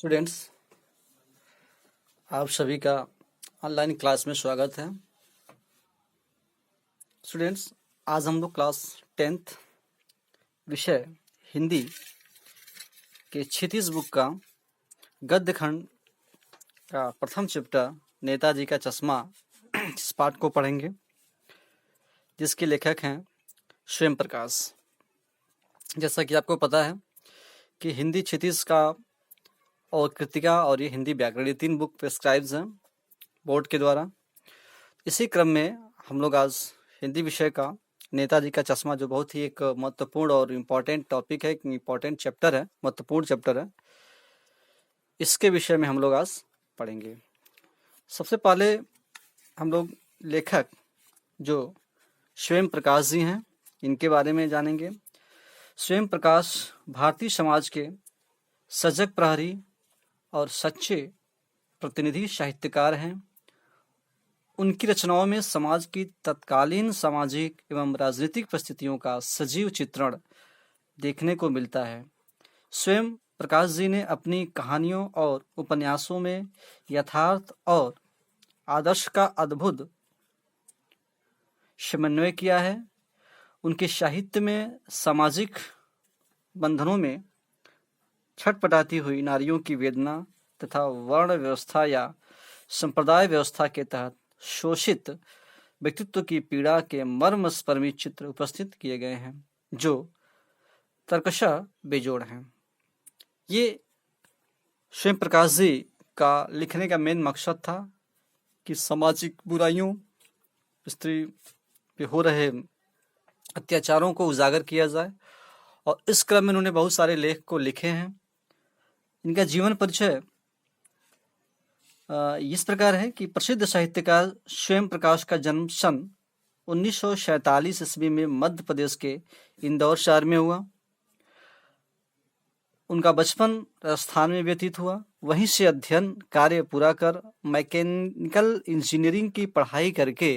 Students, आप सभी का ऑनलाइन क्लास में स्वागत है। स्टूडेंट्स, आज हम लोग क्लास 10th विषय हिंदी के क्षितिज बुक का गद्य खंड का प्रथम चैप्टर नेताजी का चश्मा इस पाठ को पढ़ेंगे, जिसके लेखक हैं स्वयं प्रकाश। जैसा कि आपको पता है कि हिंदी क्षितिज का और कृतिका और ये हिंदी व्याकरण, ये 3 बुक प्रेस्क्राइब्स हैं बोर्ड के द्वारा। इसी क्रम में हम लोग आज हिंदी विषय का नेताजी का चश्मा, जो बहुत ही एक महत्वपूर्ण और इम्पोर्टेंट टॉपिक है, एक इम्पोर्टेंट चैप्टर है, महत्वपूर्ण चैप्टर है, इसके विषय में हम लोग आज पढ़ेंगे। सबसे पहले हम लोग लेखक जो स्वयं प्रकाश जी हैं, इनके बारे में जानेंगे। स्वयं प्रकाश भारतीय समाज के सजग प्रहरी और सच्चे प्रतिनिधि साहित्यकार हैं। उनकी रचनाओं में समाज की तत्कालीन सामाजिक एवं राजनीतिक परिस्थितियों का सजीव चित्रण देखने को मिलता है। स्वयं प्रकाश जी ने अपनी कहानियों और उपन्यासों में यथार्थ और आदर्श का अद्भुत समन्वय किया है। उनके साहित्य में सामाजिक बंधनों में छटपटाती हुई नारियों की वेदना तथा वर्ण व्यवस्था या संप्रदाय व्यवस्था के तहत शोषित व्यक्तित्व की पीड़ा के मर्मस्पर्मी चित्र उपस्थित किए गए हैं, जो तर्कशः बेजोड़ हैं। ये स्वयं प्रकाश जी का लिखने का मेन मकसद था कि सामाजिक बुराइयों, स्त्री पे हो रहे अत्याचारों को उजागर किया जाए, और इस क्रम में उन्होंने बहुत सारे लेख को लिखे हैं। इनका जीवन परिचय इस प्रकार है कि प्रसिद्ध साहित्यकार स्वयं प्रकाश का जन्म सन 1947 ईस्वी में मध्य प्रदेश के इंदौर शहर में हुआ। उनका बचपन राजस्थान में व्यतीत हुआ। वहीं से अध्ययन कार्य पूरा कर मैकेनिकल इंजीनियरिंग की पढ़ाई करके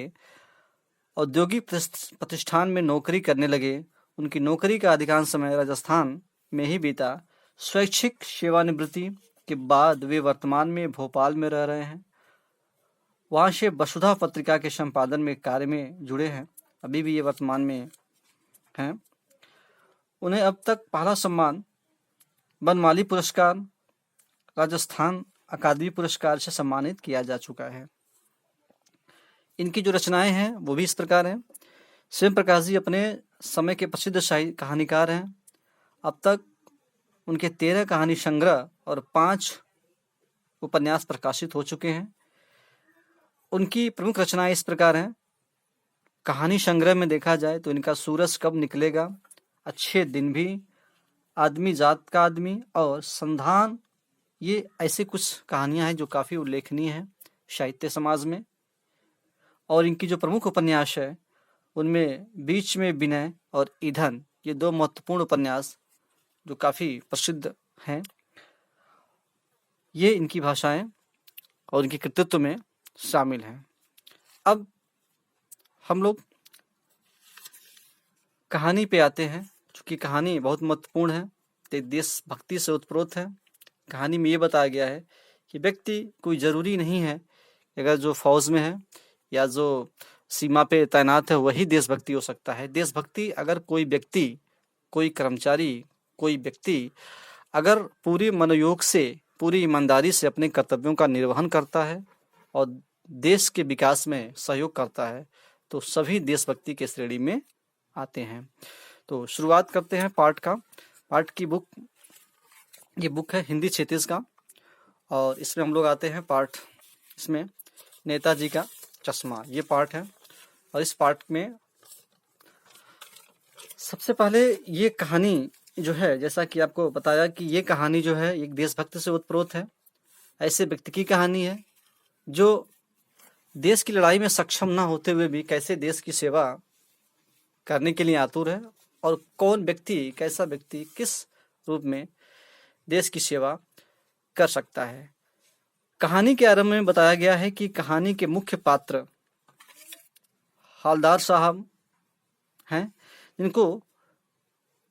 औद्योगिक प्रतिष्ठान में नौकरी करने लगे। उनकी नौकरी का अधिकांश समय राजस्थान में ही बीता। स्वैच्छिक सेवानिवृत्ति के बाद वे वर्तमान में भोपाल में रह रहे हैं। वहाँ से वसुधा पत्रिका के संपादन में कार्य में जुड़े हैं। अभी भी ये वर्तमान में हैं। उन्हें अब तक पहला सम्मान बनमाली पुरस्कार, राजस्थान अकादमी पुरस्कार से सम्मानित किया जा चुका है। इनकी जो रचनाएं हैं वो भी इस प्रकार हैं। स्वयं प्रकाश जी अपने समय के प्रसिद्ध शाही कहानीकार हैं। अब तक उनके 13 कहानी संग्रह और 5 उपन्यास प्रकाशित हो चुके हैं। उनकी प्रमुख रचनाएं इस प्रकार हैं। कहानी संग्रह में देखा जाए तो इनका सूरज कब निकलेगा, अच्छे दिन भी, आदमी जात का आदमी और संधान, ये ऐसे कुछ कहानियां हैं जो काफ़ी उल्लेखनीय हैं साहित्य समाज में। और इनकी जो प्रमुख उपन्यास है उनमें बीच में विनय और ईंधन, ये 2 महत्वपूर्ण उपन्यास जो काफ़ी प्रसिद्ध हैं, ये इनकी भाषाएं और इनके कृतित्व में शामिल हैं। अब हम लोग कहानी पे आते हैं, क्योंकि कहानी बहुत महत्वपूर्ण है, तो देशभक्ति से उत्प्रोत है। कहानी में ये बताया गया है कि व्यक्ति कोई ज़रूरी नहीं है, अगर जो फौज में है या जो सीमा पे तैनात है वही देशभक्ति हो सकता है। देशभक्ति अगर कोई व्यक्ति, कोई कर्मचारी, कोई व्यक्ति अगर पूरी मनोयोग से, पूरी ईमानदारी से अपने कर्तव्यों का निर्वहन करता है और देश के विकास में सहयोग करता है, तो सभी देशभक्ति के श्रेणी में आते हैं। तो शुरुआत करते हैं पाठ की बुक। ये बुक है हिंदी क्षितिज का, और इसमें हम लोग आते हैं इसमें नेताजी का चश्मा, ये पाठ है। और इस पाठ में सबसे पहले ये कहानी जो है, जैसा कि आपको बताया कि ये कहानी जो है एक देशभक्ति से उत्प्रोत है। ऐसे व्यक्ति की कहानी है जो देश की लड़ाई में सक्षम ना होते हुए भी कैसे देश की सेवा करने के लिए आतुर है, और कौन व्यक्ति, कैसा व्यक्ति किस रूप में देश की सेवा कर सकता है। कहानी के आरंभ में बताया गया है कि कहानी के मुख्य पात्र हवलदार साहब हैं, जिनको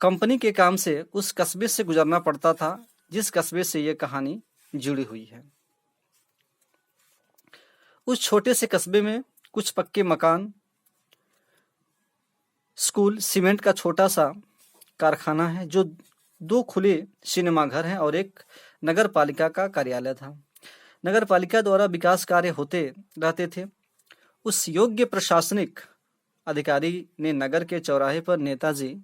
कंपनी के काम से उस कस्बे से गुजरना पड़ता था जिस कस्बे से ये कहानी जुड़ी हुई है। उस छोटे से कस्बे में कुछ पक्के मकान, स्कूल, सीमेंट का छोटा सा कारखाना है, जो 2 खुले सिनेमा घर हैं और एक नगर पालिका का कार्यालय था। नगर पालिका द्वारा विकास कार्य होते रहते थे। उस योग्य प्रशासनिक अधिकारी ने नगर के चौराहे पर नेताजी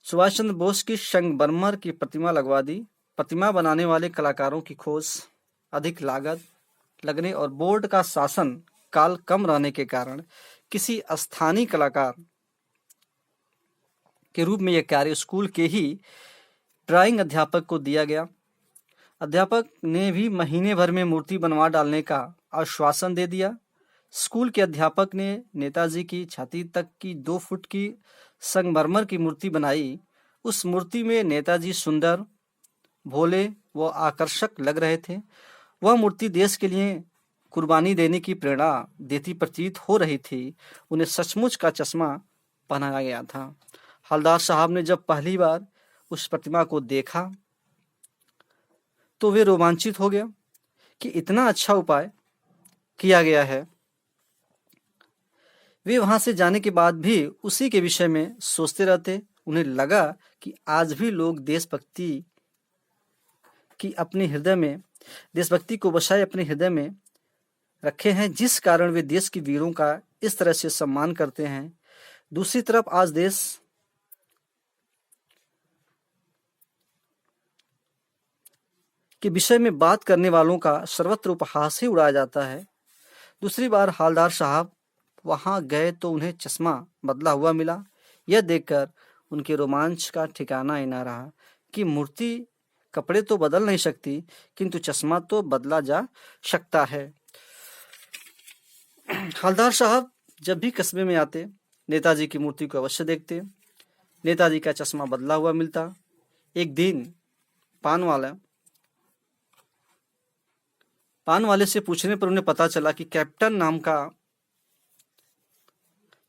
सुभाष चंद्र बोस की संगमरमर की प्रतिमा लगवा दी। प्रतिमा बनाने वाले कलाकारों की खोज, अधिक लागत लगने और बोर्ड का शासन काल कम रहने के कारण किसी स्थानीय कलाकार के रूप में यह कार्य स्कूल के ही ड्राइंग अध्यापक को दिया गया। अध्यापक ने भी महीने भर में मूर्ति बनवा डालने का आश्वासन दे दिया। स्कूल के अध्यापक ने नेताजी की छाती तक की 2 फुट की संगमरमर की मूर्ति बनाई। उस मूर्ति में नेताजी सुंदर, भोले व आकर्षक लग रहे थे। वह मूर्ति देश के लिए कुर्बानी देने की प्रेरणा देती प्रतीत हो रही थी। उन्हें सचमुच का चश्मा पहनाया गया था। हवलदार साहब ने जब पहली बार उस प्रतिमा को देखा तो वे रोमांचित हो गया कि इतना अच्छा उपाय किया गया है। वे वहां से जाने के बाद भी उसी के विषय में सोचते रहते। उन्हें लगा कि आज भी लोग देशभक्ति को बसाए अपने हृदय में रखे हैं, जिस कारण वे देश के वीरों का इस तरह से सम्मान करते हैं। दूसरी तरफ आज देश के विषय में बात करने वालों का सर्वत्र उपहास ही उड़ाया जाता है। दूसरी बार हवलदार साहब वहां गए तो उन्हें चश्मा बदला हुआ मिला। यह देखकर उनके रोमांच का ठिकाना ही न रहा कि मूर्ति कपड़े तो बदल नहीं सकती, किंतु चश्मा तो बदला जा सकता है। हवलदार साहब जब भी कस्बे में आते, नेताजी की मूर्ति को अवश्य देखते। नेताजी का चश्मा बदला हुआ मिलता। एक दिन पान वाले से पूछने पर उन्हें पता चला कि कैप्टन नाम का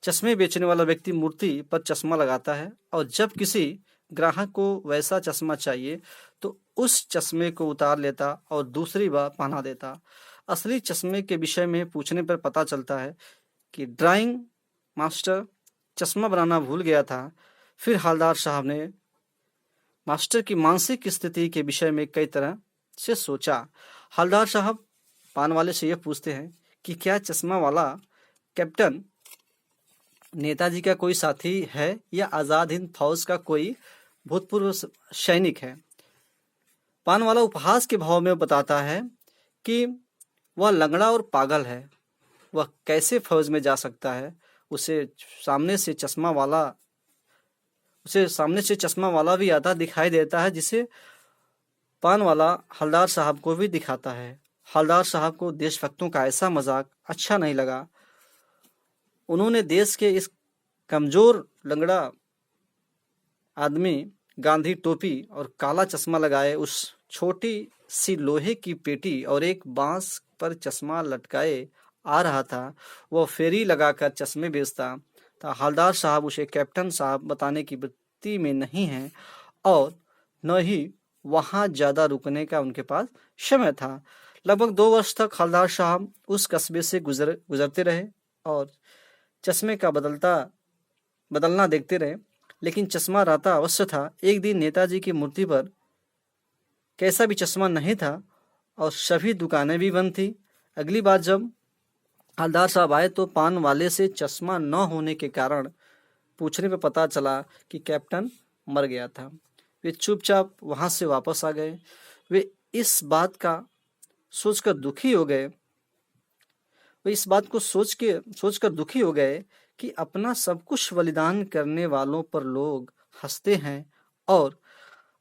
चश्मे बेचने वाला व्यक्ति मूर्ति पर चश्मा लगाता है, और जब किसी ग्राहक को वैसा चश्मा चाहिए तो उस चश्मे को उतार लेता और दूसरी बार पहना देता। असली चश्मे के विषय में पूछने पर पता चलता है कि ड्राइंग मास्टर चश्मा बनाना भूल गया था। फिर हवलदार साहब ने मास्टर की मानसिक स्थिति के विषय में कई तरह से सोचा। हवलदार साहब पान वाले से यह पूछते हैं कि क्या चश्मा वाला कैप्टन नेताजी का कोई साथी है या आजाद हिंद फौज का कोई भूतपूर्व सैनिक है। पान वाला उपहास के भाव में बताता है कि वह लंगड़ा और पागल है, वह कैसे फौज में जा सकता है। उसे सामने से चश्मा वाला भी आता दिखाई देता है, जिसे पान वाला हवलदार साहब को भी दिखाता है। हवलदार साहब को देशभक्तों का ऐसा मजाक अच्छा नहीं लगा। उन्होंने देश के इस कमजोर लंगड़ा आदमी, गांधी टोपी और काला चश्मा लगाए, उस छोटी सी लोहे की पेटी और एक बांस पर चश्मा लटकाए आ रहा था, वह फेरी लगाकर चश्मे बेचता था। हवलदार साहब उसे कैप्टन साहब बताने की वृत्ति में नहीं हैं और न ही वहां ज्यादा रुकने का उनके पास समय था। लगभग 2 वर्ष तक हवलदार साहब उस कस्बे से गुजरते रहे और चश्मे का बदलना देखते रहे, लेकिन चश्मा रहता अवश्य था। एक दिन नेताजी की मूर्ति पर कैसा भी चश्मा नहीं था और सभी दुकानें भी बंद थी। अगली बार जब हवलदार साहब आए तो पान वाले से चश्मा न होने के कारण पूछने पर पता चला कि कैप्टन मर गया था। वे चुपचाप वहां से वापस आ गए। वे इस बात को सोचकर दुखी हो गए कि अपना सब कुछ बलिदान करने वालों पर लोग हंसते हैं और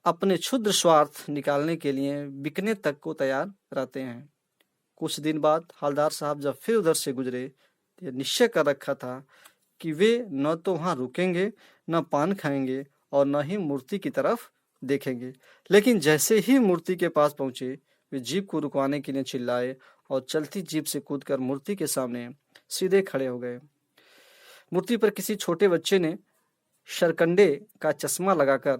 अपने क्षुद्र स्वार्थ निकालने के लिए बिकने तक को तैयार रहते हैं। कुछ दिन बाद हवलदार साहब जब फिर उधर से गुजरे तो निश्चय कर रखा था कि वे न तो वहां रुकेंगे, न पान खाएंगे और न ही मूर्ति की तरफ देखेंगे। लेकिन जैसे ही मूर्ति के पास पहुंचे, वे जीप को रुकवाने के लिए चिल्लाए और चलती जीप से कूदकर मूर्ति के सामने सीधे खड़े हो गए। मूर्ति पर किसी छोटे बच्चे ने शरकंडे का चश्मा लगाकर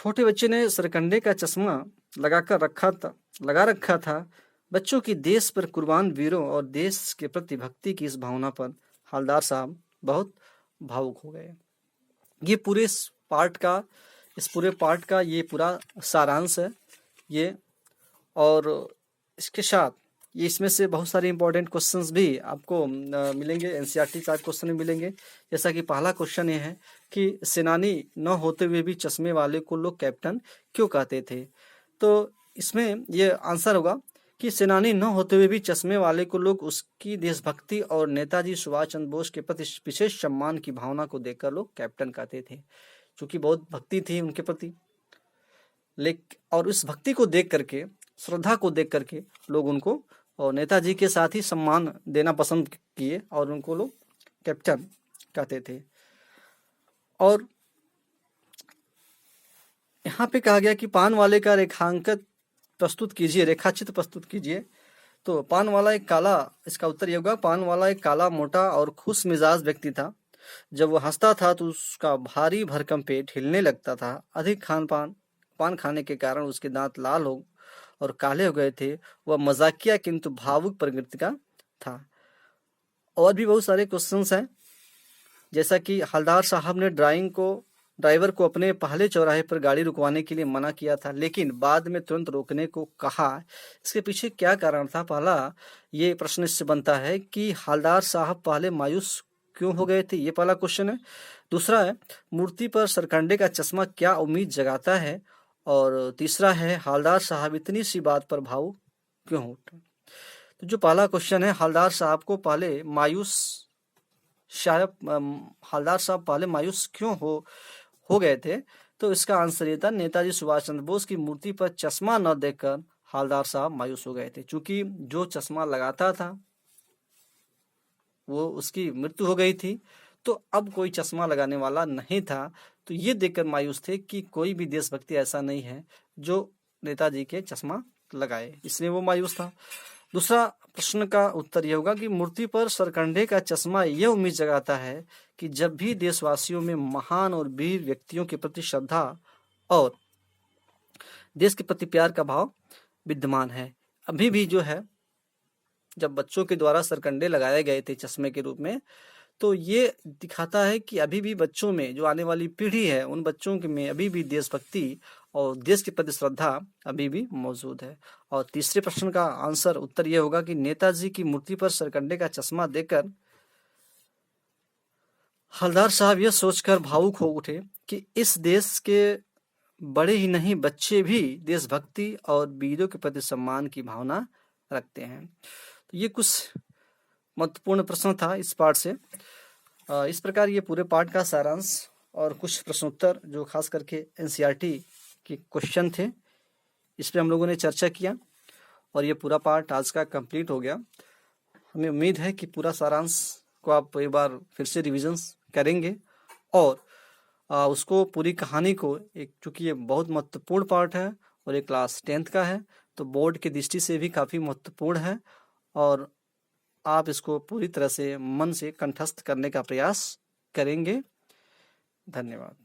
छोटे बच्चे ने सरकंडे का चश्मा लगा रखा था। बच्चों की देश पर कुर्बान वीरों और देश के प्रति भक्ति की इस भावना पर हवलदार साहब बहुत भावुक हो गए। ये इस पूरे पार्ट का ये पूरा सारांश है ये। और इसके साथ ये इसमें से बहुत सारे इंपॉर्टेंट क्वेश्चंस भी आपको मिलेंगे, एनसीईआरटी टाइप क्वेश्चन भी मिलेंगे। जैसा कि पहला क्वेश्चन ये है कि सेनानी न होते हुए भी चश्मे वाले को लोग कैप्टन क्यों कहते थे। तो इसमें ये आंसर होगा कि सेनानी न होते हुए भी चश्मे वाले को लोग उसकी देशभक्ति और नेताजी सुभाष चंद्र बोस के प्रति विशेष सम्मान की भावना को देखकर लोग कैप्टन कहते थे, क्योंकि बहुत भक्ति थी उनके प्रति। और उस भक्ति को देख करके, श्रद्धा को देख करके लोग उनको और नेताजी के साथ ही सम्मान देना पसंद किए और उनको लोग कैप्टन कहते थे। और यहाँ पे कहा गया कि पान वाले का रेखाचित्र प्रस्तुत कीजिए। तो पान वाला एक काला, इसका उत्तर ये होगा, पान वाला एक काला, मोटा और खुश मिजाज व्यक्ति था। जब वो हंसता था तो उसका भारी भरकम पेट हिलने लगता था। अधिक पान खाने के कारण उसके दांत लाल और काले हो गए थे। वह मजाकिया किंतु भावुक प्रकृति का था। और भी बहुत सारे क्वेश्चंस हैं, जैसा कि हवलदार साहब ने ड्राइवर को अपने पहले चौराहे पर गाड़ी रुकवाने के लिए मना किया था, लेकिन बाद में तुरंत रोकने को कहा। इसके पीछे क्या कारण था? पहला ये प्रश्न इससे बनता है कि हवलदार साहब पहले मायूस क्यों हो गए थे, ये पहला क्वेश्चन है। दूसरा है, मूर्ति पर सरकंडे का चश्मा क्या उम्मीद जगाता है। और तीसरा है, हवलदार साहब इतनी सी बात पर भावुक क्यों उठे। तो जो पहला क्वेश्चन है, हवलदार साहब पहले मायूस क्यों हो गए थे, तो इसका आंसर ये था, नेताजी सुभाष चंद्र बोस की मूर्ति पर चश्मा न देखकर हवलदार साहब मायूस हो गए थे, क्योंकि जो चश्मा लगाता था वो उसकी मृत्यु हो गई थी, तो अब कोई चश्मा लगाने वाला नहीं था। तो ये देखकर मायूस थे कि कोई भी देशभक्ति ऐसा नहीं है जो नेताजी के चश्मा लगाए, इसलिए वो मायूस था। दूसरा प्रश्न का उत्तर यह होगा कि मूर्ति पर सरकंडे का चश्मा यह उम्मीद जगाता है कि जब भी देशवासियों में महान और वीर व्यक्तियों के प्रति श्रद्धा और देश के प्रति प्यार का भाव विद्यमान है, अभी भी जो है, जब बच्चों के द्वारा सरकंडे लगाए गए थे चश्मे के रूप में, तो ये दिखाता है कि अभी भी बच्चों में, जो आने वाली पीढ़ी है, उन बच्चों के में अभी भी देशभक्ति और देश के प्रति श्रद्धा अभी भी मौजूद है। और तीसरे प्रश्न का आंसर उत्तर यह होगा कि नेताजी की मूर्ति पर सरकंडे का चश्मा देखकर हवलदार साहब यह सोचकर भावुक हो उठे कि इस देश के बड़े ही नहीं, बच्चे भी देशभक्ति और वीरों के प्रति सम्मान की भावना रखते हैं। तो ये कुछ महत्वपूर्ण प्रश्न था इस पाठ से। इस प्रकार ये पूरे पाठ का सारांश और कुछ प्रश्नोत्तर जो खास करके एनसीईआरटी के क्वेश्चन थे, इस पे हम लोगों ने चर्चा किया और ये पूरा पाठ आज का कंप्लीट हो गया। हमें उम्मीद है कि पूरा सारांश को आप एक बार फिर से रिविजन करेंगे और उसको, पूरी कहानी को, चूँकि ये बहुत महत्वपूर्ण पाठ है और ये क्लास 10th का है, तो बोर्ड की दृष्टि से भी काफ़ी महत्वपूर्ण है और आप इसको पूरी तरह से मन से कंठस्थ करने का प्रयास करेंगे। धन्यवाद।